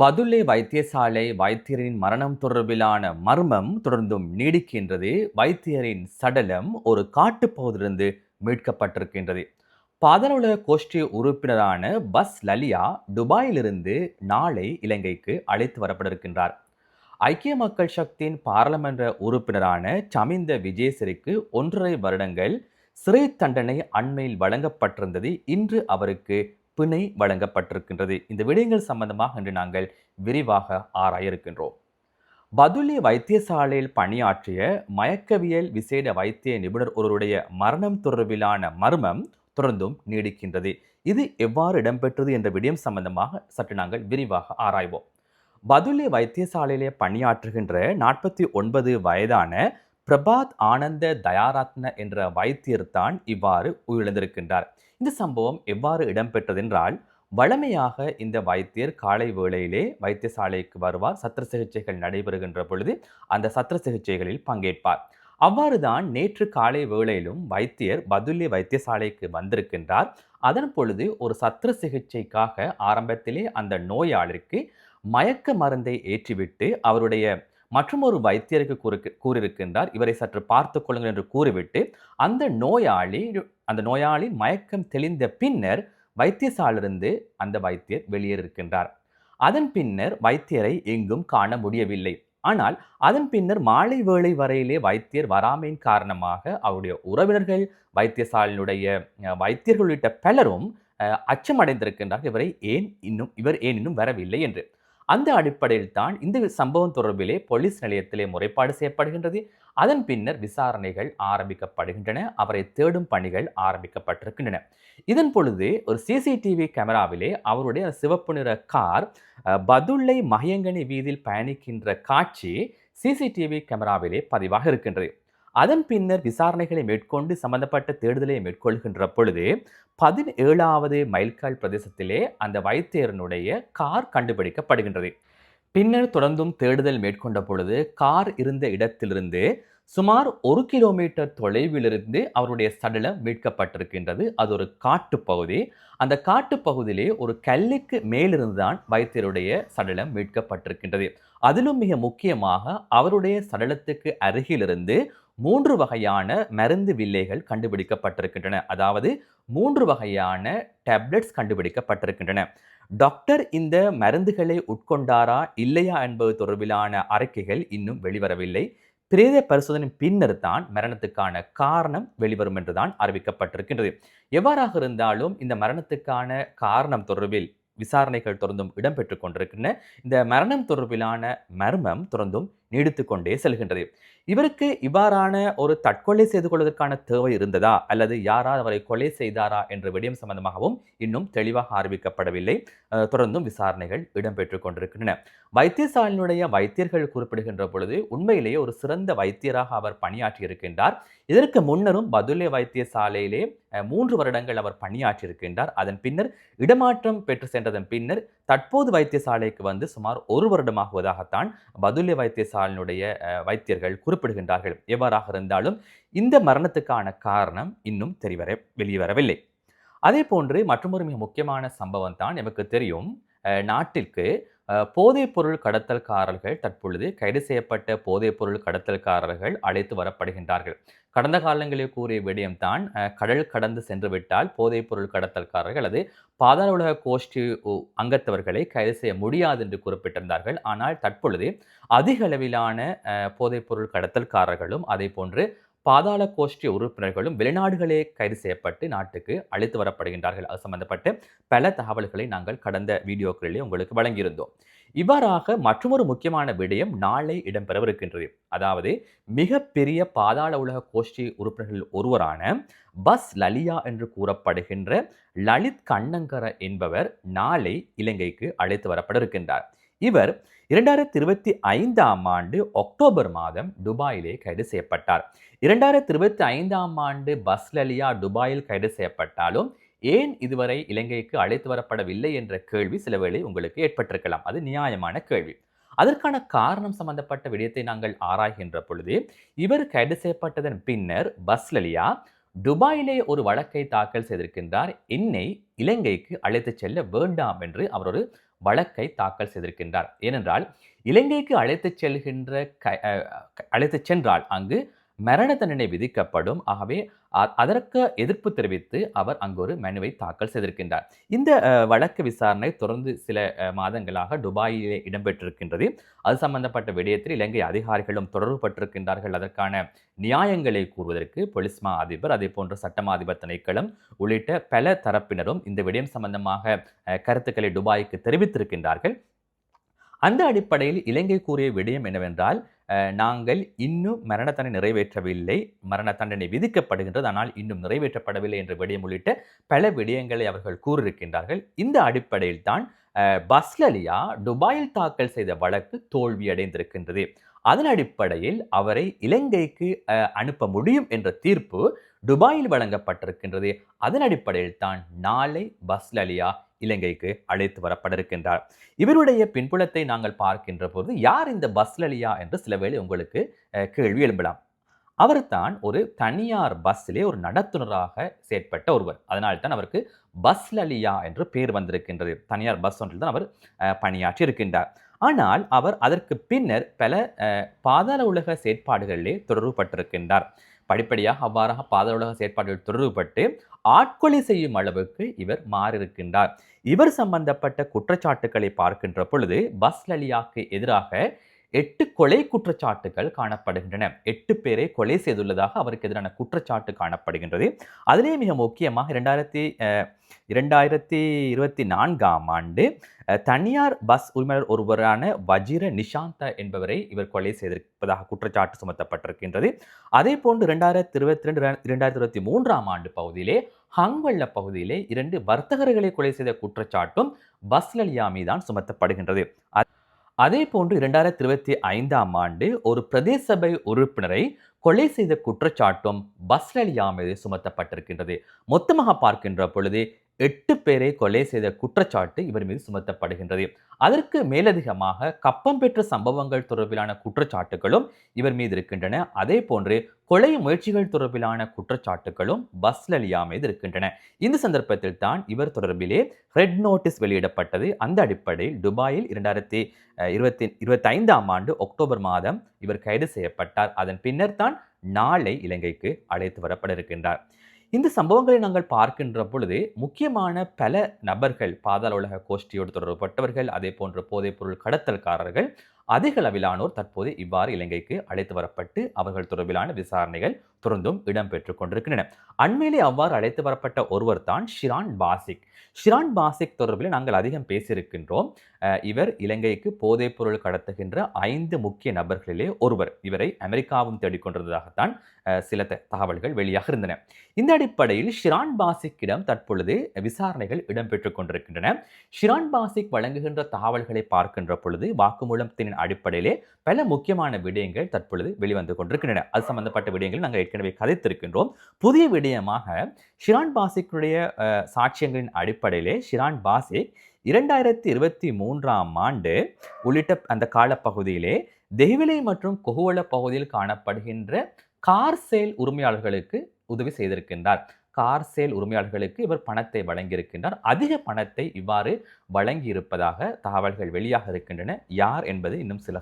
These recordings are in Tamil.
பதுளை வைத்தியசாலை வைத்தியரின் மரணம் தொடர்பிலான மர்மம் தொடர்ந்தும் நீடிக்கின்றது. வைத்தியரின் சடலம் ஒரு காட்டுப்பகுதியிலிருந்து மீட்கப்பட்டிருக்கின்றது. பாதாள கோஷ்டி உறுப்பினரான பஸ் லலியா துபாயிலிருந்து நாளை இலங்கைக்கு அழைத்து வரப்பட்டிருக்கின்றார். ஐக்கிய மக்கள் சக்தியின் பாராளுமன்ற உறுப்பினரான சமிந்த விஜேசருக்கு 1.5 வருடங்கள் சிறை தண்டனை அண்மையில் வழங்கப்பட்டிருந்தது. இன்று அவருக்கு பிணை வழங்கப்பட்டிருக்கின்றது. இந்த விடயங்கள் சம்பந்தமாக இன்று நாங்கள் விரிவாக ஆராய இருக்கின்றோம். பதுளை வைத்தியசாலையில் பணியாற்றிய மயக்கவியல் விசேட வைத்திய நிபுணர் ஒருவருடைய மரணம் தொடர்பிலான மர்மம் தொடர்ந்தும் நீடிக்கின்றது. இது எவ்வாறு இடம்பெற்றது என்ற விடயம் சம்பந்தமாக சற்று நாங்கள் விரிவாக ஆராய்வோம். பதுளை வைத்தியசாலையிலே பணியாற்றுகின்ற 49 வயதான பிரபாத் ஆனந்த தயாரத்ன என்ற வைத்தியர் தான் இவ்வாறு உயிரிழந்திருக்கின்றார். இந்த சம்பவம் எவ்வாறு இடம்பெற்றது என்றால், வழமையாக இந்த வைத்தியர் காலை வேளையிலே வைத்தியசாலைக்கு வருவார். சத்திர சிகிச்சைகள் நடைபெறுகின்ற பொழுது அந்த சத்திர சிகிச்சைகளில் பங்கேற்பார். அவ்வாறுதான் நேற்று காலை வேளையிலும் வைத்தியர் பதுளை வைத்தியசாலைக்கு வந்திருக்கின்றார். அதன் பொழுது ஒரு சத்திர சிகிச்சைக்காக ஆரம்பத்திலே அந்த நோயாளிக்கு மயக்க மருந்தை ஏற்றிவிட்டு அவருடைய மற்றொரு வைத்தியருக்கு கூறியிருக்கின்றார், இவரை சற்று பார்த்து கொள்ளுங்கள் என்று கூறிவிட்டு அந்த நோயாளி மயக்கம் தெளிந்த பின்னர் வைத்தியசாலிலிருந்து அந்த வைத்தியர் வெளியேறியிருக்கின்றார். அதன் பின்னர் வைத்தியரை எங்கும் காண முடியவில்லை. ஆனால் அதன் பின்னர் மாலை வேளை வரையிலே வைத்தியர் வராமையின் காரணமாக அவருடைய உறவினர்கள், வைத்தியசாலையினுடைய வைத்தியர்கள் உள்ளிட்ட பலரும் அச்சமடைந்திருக்கின்றார்கள், இவர் ஏன் இன்னும் வரவில்லை என்று. அந்த அடிப்படையில் தான் இந்த சம்பவம் தொடர்பிலே போலீஸ் நிலையத்திலே முறைப்பாடு செய்யப்படுகின்றது. அதன் பின்னர் விசாரணைகள் ஆரம்பிக்கப்படுகின்றன. அவரை தேடும் பணிகள் ஆரம்பிக்கப்பட்டிருக்கின்றன. இதன் பொழுது ஒரு சிசிடிவி கேமராவிலே அவருடைய சிவப்பு நிற கார் பதுளை மஹயங்கனி வீதியில் பயணிக்கின்ற காட்சி சிசிடிவி கேமராவிலே பதிவாக இருக்கின்றது. அதன் பின்னர் விசாரணைகளை மேற்கொண்டு சம்பந்தப்பட்ட தேடுதலை மேற்கொள்கின்ற பொழுது 17வது மைல்கல் பிரதேசத்திலே அந்த வைத்தியரனுடைய கார் கண்டுபிடிக்கப்படுகின்றது. பின்னர் தொடர்ந்தும் தேடுதல் மேற்கொண்ட பொழுது கார் இருந்த இடத்திலிருந்து சுமார் 1 கிலோமீட்டர் தொலைவிலிருந்து அவருடைய சடலம் மீட்கப்பட்டிருக்கின்றது. அது ஒரு காட்டுப்பகுதி. அந்த காட்டுப்பகுதியிலே ஒரு கல்லுக்கு மேலிருந்து தான் வைத்தியருடைய சடலம் மீட்கப்பட்டிருக்கின்றது. அதிலும் மிக முக்கியமாக அவருடைய சடலத்துக்கு அருகிலிருந்து 3 வகையான மருந்து வில்லைகள் கண்டுபிடிக்கப்பட்டிருக்கின்றன. அதாவது 3 வகையான டேப்லெட்ஸ் கண்டுபிடிக்கப்பட்டிருக்கின்றன. டாக்டர் இந்த மருந்துகளை உட்கொண்டாரா இல்லையா என்பது தொடர்பிலான அறிக்கைகள் இன்னும் வெளிவரவில்லை. பிரேத பரிசோதனை பின்னர் தான் மரணத்துக்கான காரணம் வெளிவரும் என்றுதான் அறிவிக்கப்பட்டிருக்கின்றது. எவ்வாறாக இருந்தாலும் இந்த மரணத்துக்கான காரணம் தொடர்பில் விசாரணைகள் தொடர்ந்தும் இடம்பெற்றுக் கொண்டிருக்கின்றன. இந்த மரணம் தொடர்பிலான மர்மம் தொடர்ந்தும் நீடித்துக் கொண்டே செல்கின்றது. இவருக்கு இவ்வாறான ஒரு தற்கொலை செய்து கொள்வதற்கான தேவை இருந்ததா அல்லது யாராவது அவரை கொலை செய்தாரா என்ற விடயம் சம்பந்தமாகவும் இன்னும் தெளிவாக ஆரம்பிக்கப்படவில்லை. தொடர்ந்தும் விசாரணைகள் இடம்பெற்றுக் கொண்டிருக்கின்றன. வைத்தியசாலையினுடைய வைத்தியர்கள் குறிப்பிடுகின்ற பொழுது உண்மையிலேயே ஒரு சிறந்த வைத்தியராக அவர் பணியாற்றி இருக்கின்றார். இதற்கு முன்னரும் பதுளை வைத்தியசாலையிலே 3 வருடங்கள் அவர் பணியாற்றியிருக்கின்றார். அதன் பின்னர் இடமாற்றம் பெற்று சென்றதன் பின்னர் தற்போது வைத்தியசாலைக்கு வந்து சுமார் 1 வருடமாகுவதாகத்தான் பதுளை வைத்தியசாலையினுடைய வைத்தியர்கள் குறிப்பிடுகின்றார்கள். எவ்வாறாக இருந்தாலும் இந்த மரணத்துக்கான காரணம் இன்னும் வெளிவரவில்லை. அதே போன்று மற்றொரு மிக முக்கியமான சம்பவம் தான் நமக்கு தெரியும். நாட்டிற்கு போதைப் பொருள் கடத்தல்காரர்கள் தற்பொழுது கைது செய்யப்பட்ட போதைப் பொருள் கடத்தல்காரர்கள் அழைத்து வரப்படுகின்றார்கள். கடந்த காலங்களில் கூறிய விடயம்தான், கடல் கடந்து சென்று விட்டால் போதைப் பொருள் கடத்தல்காரர்கள் அல்லது பாதாள உலக கோஷ்டி அங்கத்தவர்களை கைது செய்ய முடியாது என்று குறிப்பிட்டிருந்தார்கள். ஆனால் தற்பொழுது அதிக அளவிலான போதைப் பொருள் கடத்தல்காரர்களும் அதே போன்று பாதாள கோஷ்டி உறுப்பினர்களும் வெளிநாடுகளே கைது செய்யப்பட்டு நாட்டுக்கு அழைத்து வரப்படுகின்றார்கள். அது சம்பந்தப்பட்ட பல தகவல்களை நாங்கள் கடந்த வீடியோக்களிலே உங்களுக்கு வழங்கியிருந்தோம். இவ்வாறாக மற்றொரு முக்கியமான விடயம் நாளை இடம்பெறவிருக்கின்றது. அதாவது மிகப்பெரிய பாதாள உலக கோஷ்டி உறுப்பினர்களில் ஒருவரான பஸ் லலியா என்று கூறப்படுகின்ற லலித் கண்ணங்கர என்பவர் நாளை இலங்கைக்கு அழைத்து வரப்பட இருக்கின்றார். இவர் 2025ஆம் ஆண்டு அக்டோபர் மாதம் துபாயிலே கைது செய்யப்பட்டார். 2025ஆம் ஆண்டு பஸ் லலியா துபாயில் கைது செய்யப்பட்டாலும் ஏன் இதுவரை இலங்கைக்கு அழைத்து வரப்படவில்லை என்ற கேள்வி சில வேளை உங்களுக்கு ஏற்பட்டிருக்கலாம். அது நியாயமான கேள்வி. அதற்கான காரணம் சம்பந்தப்பட்ட விடயத்தை நாங்கள் ஆராய்கின்ற பொழுது, இவர் கைது செய்யப்பட்டதன் பின்னர் பஸ் லலியா துபாயிலே ஒரு வழக்கை தாக்கல் செய்திருக்கின்றார். என்னை இலங்கைக்கு அழைத்து செல்ல வேண்டாம் என்று அவர் ஒரு வழக்கை தாக்கல் செய்திருக்கின்றார். ஏனென்றால் இலங்கைக்கு அழைத்துச் சென்றால் அங்கு மரண தண்டனை விதிக்கப்படும். ஆகவே அதற்கு எதிர்ப்பு தெரிவித்து அவர் அங்கு ஒரு மனுவை தாக்கல் செய்திருக்கின்றார். இந்த வழக்கு விசாரணை தொடர்ந்து சில மாதங்களாக துபாயிலே இடம்பெற்றிருக்கின்றது. அது சம்பந்தப்பட்ட விடயத்தில் இலங்கை அதிகாரிகளும் தொடர்பு பட்டிருக்கின்றார்கள். அதற்கான நியாயங்களை கூறுவதற்கு பொலிஸ் மா அதிபர், அதே போன்ற சட்டமா அதிபர் திணைக்களம் உள்ளிட்ட பல தரப்பினரும் இந்த விடயம் சம்பந்தமாக கருத்துக்களை துபாய்க்கு தெரிவித்திருக்கின்றார்கள். அந்த அடிப்படையில் இலங்கை கூறிய விடயம் என்னவென்றால், நாங்கள் இன்னும் மரண தண்டனை நிறைவேற்றவில்லை, மரண தண்டனை விதிக்கப்படுகின்றது, ஆனால் இன்னும் நிறைவேற்றப்படவில்லை என்ற விடயம் உள்ளிட்ட பல விடயங்களை அவர்கள் கூறியிருக்கின்றார்கள். இந்த அடிப்படையில் தான் பஸ்லலியா துபாயில் தாக்கல் செய்த வழக்கு தோல்வியடைந்திருக்கின்றது. அதன் அடிப்படையில் அவரை இலங்கைக்கு அனுப்ப முடியும் என்ற தீர்ப்பு துபாயில் வழங்கப்பட்டிருக்கின்றது. அதன் அடிப்படையில் தான் நாளை பஸ்லலியா இலங்கைக்கு அழைத்து வரப்பட்டிருக்கின்றார். இவருடைய பின்புலத்தை நாங்கள் பார்க்கின்ற போது யார் இந்த பஸ்லலியா என்று சில வேளை உங்களுக்கு கேள்வி எழும்பலாம். அவர்தான் ஒரு தனியார் பஸ்ஸிலே ஒரு நடத்துனராக செயற்பட்ட ஒருவர். அதனால்தான் அவருக்கு பஸ்லலியா என்று பெயர் வந்திருக்கின்றது. தனியார் பஸ் ஒன்றில் தான் அவர் பணியாற்றி இருக்கின்றார். ஆனால் அவர் அதற்கு பின்னர் பல பாதாள உலக செயற்பாடுகளிலே தொடர்புபட்டிருக்கின்றார். படிப்படியாக அவ்வாறாக பாதாள உலக செயற்பாடுகள் தொடர்புபட்டு ஆட்கொலை செய்யும் அளவுக்கு இவர் மாறியிருக்கின்றார். இவர் சம்பந்தப்பட்ட குற்றச்சாட்டுக்களை பார்க்கின்ற பொழுது பஸ்லலியாவுக்கு எதிராக 8 கொலை குற்றச்சாட்டுகள் காணப்படுகின்றன. 8 பேரை கொலை செய்துள்ளதாக அவருக்கு எதிரான குற்றச்சாட்டு காணப்படுகின்றது. அதிலே மிக முக்கியமாக 2024ஆம் ஆண்டு தனியார் பஸ் உரிமையாளர் ஒருவரான வஜிர நிஷாந்த என்பவரை இவர் கொலை செய்திருப்பதாக குற்றச்சாட்டு சுமத்தப்பட்டிருக்கின்றது. அதே போன்று 2022-2023ஆம் ஆண்டு பகுதியிலே ஹங்கொல்ல பகுதியிலே 2 வர்த்தகர்களை கொலை செய்த குற்றச்சாட்டும் பஸ்லலியா மீதான் சுமத்தப்படுகின்றது. அதே போன்று 2025ஆம் ஆண்டு ஒரு பிரதேச சபை உறுப்பினரை கொலை செய்த குற்றச்சாட்டும் பஸ்லலியா மீது சுமத்தப்பட்டிருக்கின்றது. மொத்தமாக பார்க்கின்ற பொழுது 8 பேரை கொலை செய்த குற்றச்சாட்டு இவர் மீது சுமத்தப்படுகின்றது. அதற்கு மேலதிகமாக கப்பம் பெற்ற சம்பவங்கள் தொடர்பிலான குற்றச்சாட்டுகளும் இவர் மீது இருக்கின்றன. அதே போன்று கொலை முயற்சிகள் தொடர்பிலான குற்றச்சாட்டுகளும் பஸ்லலியா மீது இருக்கின்றன. இந்த சந்தர்ப்பத்தில் தான் இவர் தொடர்பிலே ரெட் நோட்டீஸ் வெளியிடப்பட்டது. அந்த அடிப்படையில் துபாயில் 2025ஆம் ஆண்டு அக்டோபர் மாதம் இவர் கைது செய்யப்பட்டார். அதன் பின்னர் தான் நாளை இலங்கைக்கு அழைத்து வரப்பட இருக்கின்றார். இந்த சம்பவங்களை நாங்கள் பார்க்கின்ற பொழுது முக்கியமான பல நபர்கள், பாதாள உலக கோஷ்டியோடு தொடர்புபட்டவர்கள், அதே போன்ற போதைப்பொருள் கடத்தல்காரர்கள், அதிக அளவிலானோர் தற்போது இவ்வாறு இலங்கைக்கு அழைத்து வரப்பட்டு அவர்கள் தொடர்பிலான விசாரணைகள் தொடர்ந்தும் இடம்பெற்றுக் கொண்டிருக்கின்றன. அண்மையிலே அவ்வாறு அழைத்து வரப்பட்ட ஒருவர் தான் ஷிரான் பாசிக். ஷிரான் பாசிக் தொடர்பில் நாங்கள் அதிகம் பேசியிருக்கின்றோம். இவர் இலங்கைக்கு போதைப்பொருள் கடத்துகின்ற 5 முக்கிய நபர்களிலே ஒருவர். இவரை அமெரிக்காவும் தேடிக்கொண்டிருந்ததாகத்தான் சில தகவல்கள் வெளியாக இருந்தன. இந்த அடிப்படையில் ஷிரான் பாசிக்கிடம் தற்பொழுது விசாரணைகள் இடம்பெற்றுக் கொண்டிருக்கின்றன. ஷிரான் பாசிக் வழங்குகின்ற தகவல்களை பார்க்கின்ற பொழுது வாக்குமூலத்தின் அடிப்படையிலே பல முக்கியமான விடயங்கள் தற்பொழுது வெளிவந்து கொண்டிருக்கின்றன. அது சம்பந்தப்பட்ட விடயங்கள் நாங்கள் ஏற்கனவே கதைத்திருக்கின்றோம். புதிய விடயமாக ஷிரான் பாசிக்குடைய சாட்சியங்களின் அடிப்படையிலே ஷிரான் பாசிக் 2023ஆம் ஆண்டு உள்ளிட்ட அந்த காலப்பகுதியிலே தெஹிவலை மற்றும் கொஹுவல பகுதியில் காணப்படுகின்ற கார் சேல் உரிமையாளர்களுக்கு உதவி செய்திருக்கின்றார். கார் சேல் உரிமையாளர்களுக்கு இவர் பணத்தை வழங்கியிருக்கின்றார். அதிக பணத்தை இவ்வாறு வழங்கியிருப்பதாக தகவல்கள் வெளியாக இருக்கின்றன. யார் என்பது இன்னும் சில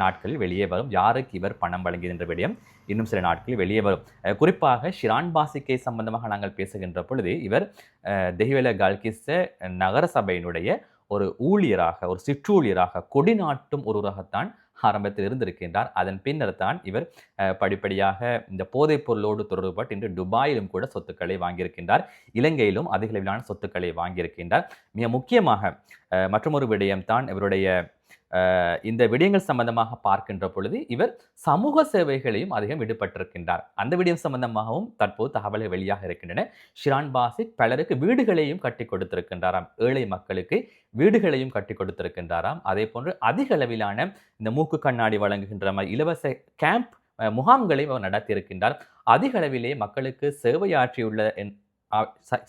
நாட்களில் வெளியே வரும். யாருக்கு இவர் பணம் வழங்கியது விடயம் இன்னும் சில நாட்களில் வெளியே வரும். குறிப்பாக ஷிரான் பாசிக்கை சம்பந்தமாக நாங்கள் பேசுகின்ற பொழுது இவர் தெஹிவல கல்கிஸ்ஸ நகர சபையினுடைய ஒரு ஊழியராக, ஒரு சிற்றூழியராக, கொடி நாட்டும் ஒருவராகத்தான் ஆரம்பத்தில் இருந்திருக்கின்றார். அதன் பின்னர் தான் இவர் படிப்படியாக இந்த போதைப் பொருளோடு தொடர்புபட்டு இன்று துபாயிலும் கூட சொத்துக்களை வாங்கியிருக்கின்றார். இலங்கையிலும் அதிக அளவிலான சொத்துக்களை வாங்கியிருக்கின்றார். மிக முக்கியமாக மற்றொரு விடயம்தான் இவருடைய இந்த விடயங்கள் சம்பந்தமாக பார்க்கின்ற பொழுது இவர் சமூக சேவைகளையும் அதிகம் ஈடுபட்டிருக்கின்றார். அந்த விடயம் சம்பந்தமாகவும் தற்போது தகவல்கள் வெளியாக இருக்கின்றன. ஷிரான் பாசிக் பலருக்கு வீடுகளையும் கட்டி கொடுத்திருக்கின்றாராம். ஏழை மக்களுக்கு வீடுகளையும் கட்டி கொடுத்திருக்கின்றாராம். அதே போன்று அதிக அளவிலான இந்த மூக்கு கண்ணாடி வழங்குகின்ற இலவச கேம்ப் முகாம்களையும் அவர் நடத்தியிருக்கின்றார். அதிக அளவிலே மக்களுக்கு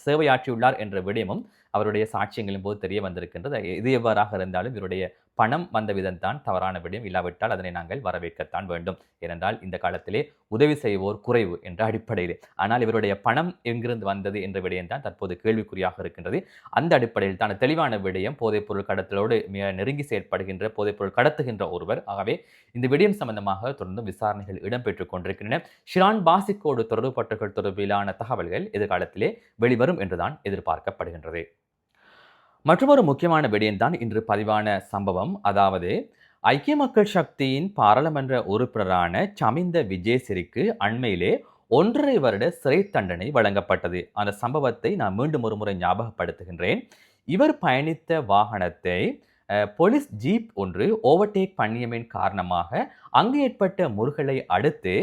சேவையாற்றியுள்ளார் என்ற விடயமும் அவருடைய சாட்சியங்களின் போது தெரிய வந்திருக்கின்றது. இது எவ்வாறாக இருந்தாலும் இவருடைய பணம் வந்த விதம் தான் தவறான விடயம், இல்லாவிட்டால் அதனை நாங்கள் வரவேற்கத்தான் வேண்டும். ஏனென்றால் இந்த காலத்திலே உதவி செய்வோர் குறைவு என்ற அடிப்படையிலே. ஆனால் இவருடைய பணம் எங்கிருந்து வந்தது என்ற விடயம் தான் தற்போது கேள்விக்குறியாக இருக்கின்றது. அந்த அடிப்படையில் தான் தெளிவான விடயம் போதைப்பொருள் கடத்தலோடு மிக நெருங்கி செயற்படுகின்ற போதைப்பொருள் கடத்துகின்ற ஒருவர். ஆகவே இந்த விடயம் சம்பந்தமாக தொடர்ந்து விசாரணைகள் இடம்பெற்றுக் கொண்டிருக்கின்றன. ஷிரான் பாசிக்கோடு தொடர்புபட்டவர்கள் தொடர்பிலான தகவல்கள் எதிர்காலத்திலே வெளிவரும் என்றுதான் எதிர்பார்க்கப்படுகின்றது. மற்றொரு முக்கியமான விடயம்தான் இன்று பதிவான சம்பவம். அதாவது ஐக்கிய மக்கள் சக்தியின் பாராளுமன்ற உறுப்பினரான சமிந்த விஜேசிறிக்கு அண்மையிலே 1.5 வருட சிறை தண்டனை வழங்கப்பட்டது. அந்த சம்பவத்தை நான் மீண்டும் ஒரு முறை ஞாபகப்படுத்துகின்றேன். இவர் பயணித்த வாகனத்தை போலீஸ் ஜீப் ஒன்று ஓவர்டேக் பண்ணியமையின் காரணமாக அங்கு ஏற்பட்ட முறுகலை அடுத்து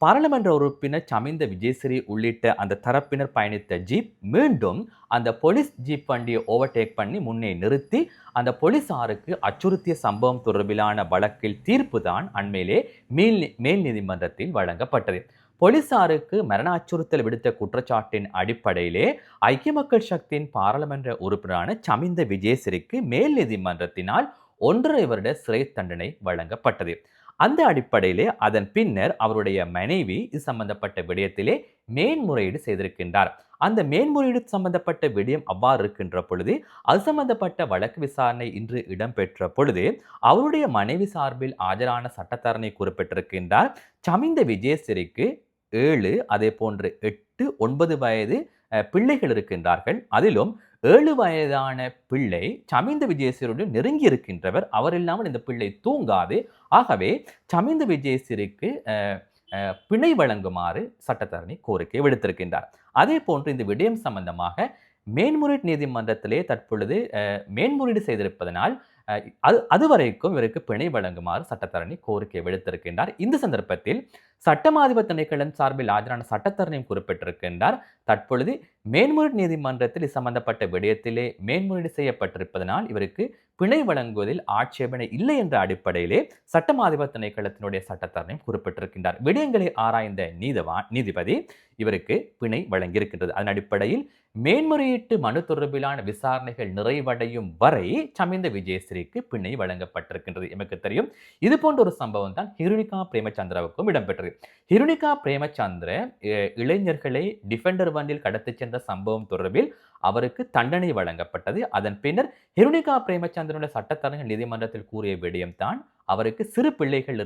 பாராளுமன்ற உறுப்பினர் சமிந்த விஜேசிறி உள்ளிட்ட அந்த தரப்பினர் பயணித்த ஜீப் மீண்டும் அந்த போலீஸ் ஜீப் வண்டியை ஓவர்டேக் பண்ணி முன்னே நிறுத்தி அந்த போலீசாருக்கு அச்சுறுத்திய சம்பவம் தொடர்பிலான வழக்கில் தீர்ப்பு தான் அண்மையிலே மேல் நீதிமன்றத்தில் வழங்கப்பட்டது. போலீசாருக்கு மரண அச்சுறுத்தல் விடுத்த குற்றச்சாட்டின் அடிப்படையிலே ஐக்கிய மக்கள் சக்தியின் பாராளுமன்ற உறுப்பினரான சமிந்த விஜேசிறிக்கு மேல் நீதிமன்றத்தினால் 1.5 வருட சிறை தண்டனை வழங்கப்பட்டது. அந்த அடிப்படையிலே அதன் பின்னர் அவருடைய மனைவி இது சம்பந்தப்பட்ட விடயத்திலே மேன்முறையீடு செய்திருக்கின்றார். அந்த மேன்முறையீடு சம்பந்தப்பட்ட விடயம் அவ்வாறு இருக்கின்ற பொழுது அது சம்பந்தப்பட்ட வழக்கு விசாரணை இன்று இடம்பெற்ற பொழுது அவருடைய மனைவி சார்பில் ஆஜரான சட்டத்தரணி குறிப்பிட்டிருக்கின்றார், சமிந்த விஜேசிறிக்கு 7 அதே போன்று 8, 9 வயது பிள்ளைகள் இருக்கின்றார்கள். அதிலும் 7 வயதான பிள்ளை சமிந்த விஜேசிறியுடன் நெருங்கி இருக்கின்றவர். அவர் இல்லாமல் இந்த பிள்ளை தூங்காது. ஆகவே சமிந்த விஜேசிறிக்கு பிணை வழங்குமாறு சட்டத்தரணி கோரிக்கை விடுத்திருக்கின்றார். அதே போன்று இந்த விடயம் சம்பந்தமாக மேன்முறையீட்டு நீதிமன்றத்திலே தற்பொழுது மேன்முறையீடு செய்திருப்பதனால் அதுவரைக்கும் இவருக்கு பிணை வழங்குமாறு சட்டத்தரணி கோரிக்கை விடுத்திருக்கின்றார். இந்த சந்தர்ப்பத்தில் சட்டமாதிப திணைக்களம் சார்பில் ஆஜரான சட்டத்தரணியும் குறிப்பிட்டிருக்கின்றார், தற்பொழுது மேன்முறையீட்டு நீதிமன்றத்தில் சம்பந்தப்பட்ட விடயத்திலே மேன்முறையீடு செய்யப்பட்டிருப்பதனால் இவருக்கு பிணை வழங்குவதில் ஆட்சேபனை இல்லை என்ற அடிப்படையிலே சட்டமாதிப திணைக்களத்தினுடைய சட்டத்தரணியும் குறிப்பிட்டிருக்கின்றார். விடயங்களை ஆராய்ந்த நீதிபதி இவருக்கு பிணை வழங்கியிருக்கின்றது. அதன் அடிப்படையில் மேன்முறையீட்டு மனு தொடர்பிலான விசாரணைகள் நிறைவடையும் வரை சமிந்த விஜேஸ்ரீக்கு பிணை வழங்கப்பட்டிருக்கின்றது. எமக்கு தெரியும் இது போன்ற ஒரு சம்பவம் தான் ஹிருணிகா பிரேமச்சந்திராவுக்கும் இடம்பெற்றது. ஹிருணிகா பிரேமச்சந்திர இளைஞர்களை டிஃபெண்டர் வண்டில் கடத்தி சென்ற சம்பவம் தொடர்பில் அவருக்கு தண்டனை வழங்கப்பட்டது. அதன் பின்னர் ஹிருணிகா பிரேமச்சந்திரனுடைய சட்டத்தரணிகள் நீதிமன்றத்தில் கூறிய விடயம் தான் அவருக்கு சிறு பிள்ளைகள்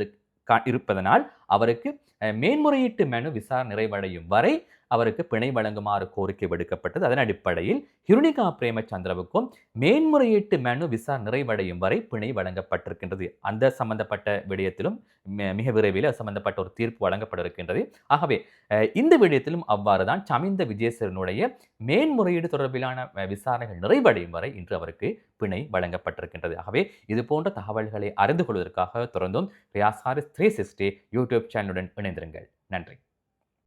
இருப்பதனால் அவருக்கு மேன்முறையீட்டு மனு விசாரணை நிறைவடையும் வரை அவருக்கு பிணை வழங்குமாறு கோரிக்கை விடுக்கப்பட்டது. அதன் அடிப்படையில் ஹிருணிகா பிரேமச்சந்திரவுக்கும் மேன்முறையீட்டு மனு விசாரணை நிறைவடையும் வரை பிணை வழங்கப்பட்டிருக்கின்றது. அந்த சம்பந்தப்பட்ட விடயத்திலும் மிக விரைவில் சம்பந்தப்பட்ட ஒரு தீர்ப்பு வழங்கப்பட இருக்கின்றது. ஆகவே இந்த விடயத்திலும் அவ்வாறு தான் சமிந்த விஜேஸ்வரனுடைய மேன்முறையீடு தொடர்பிலான விசாரணைகள் நிறைவடையும் வரை இன்று அவருக்கு பிணை வழங்கப்பட்டிருக்கின்றது. ஆகவே இது போன்ற தகவல்களை அறிந்து கொள்வதற்காக தொடர்ந்தும் ரியாஸ் ஹாரிஸ் 360 யூடியூப் சேனலுடன் இணைந்திருங்கள். நன்றி.